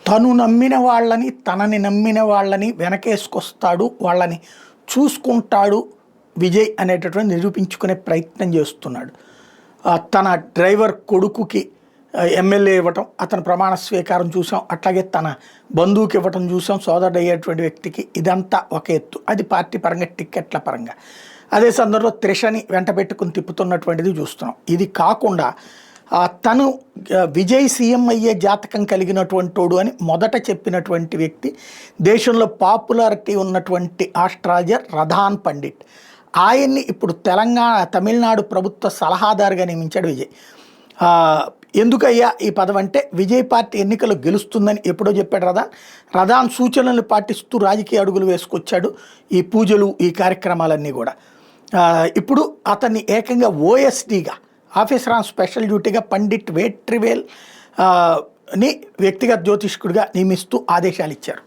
తను నమ్మిన వాళ్ళని, తనని నమ్మిన వాళ్ళని వెనకేసుకొస్తాడు, వాళ్ళని చూసుకుంటాడు విజయ్ అనేటటువంటి నిరూపించుకునే ప్రయత్నం చేస్తున్నాడు. తన డ్రైవర్ కొడుకుకి ఎమ్మెల్యే ఇవ్వటం, అతను ప్రమాణ స్వీకారం చూసాం, అట్లాగే తన బంధువుకి ఇవ్వటం చూసాం, సోదరుడు అయ్యేటువంటి వ్యక్తికి. ఇదంతా ఒక ఎత్తు, అది పార్టీ పరంగా టిక్కెట్ల పరంగా. అదే సందర్భంలో త్రిషని వెంట పెట్టుకుని తిప్పుతున్నటువంటిది చూస్తున్నాం. ఇది కాకుండా తను విజయ్ సీఎం అయ్యే జాతకం కలిగినటువంటోడు అని మొదట చెప్పినటువంటి వ్యక్తి, దేశంలో పాపులారిటీ ఉన్నటువంటి ఆస్ట్రాలజర్ రధాన్ పండిట్. ఆయన్ని ఇప్పుడు తమిళనాడు ప్రభుత్వ సలహాదారుగా నియమించాడు విజయ్. ఎందుకయ్యా ఈ పదవి అంటే, విజయ్ పార్టీ ఎన్నికలు గెలుస్తుందని ఎప్పుడో చెప్పాడు రధాన్ సూచనలు పాటిస్తూ రాజకీయ అడుగులు వేసుకొచ్చాడు. ఈ పూజలు, ఈ కార్యక్రమాలన్నీ కూడా ఇప్పుడు అతన్ని ఏకంగా ఓఎస్డీగా, ఆఫీసర్ ఆన్ స్పెషల్ డ్యూటీగా పండిట్ వేట్రివేల్ ని వ్యక్తిగత జ్యోతిష్కుడిగా నియమిస్తూ ఆదేశాలు ఇచ్చారు.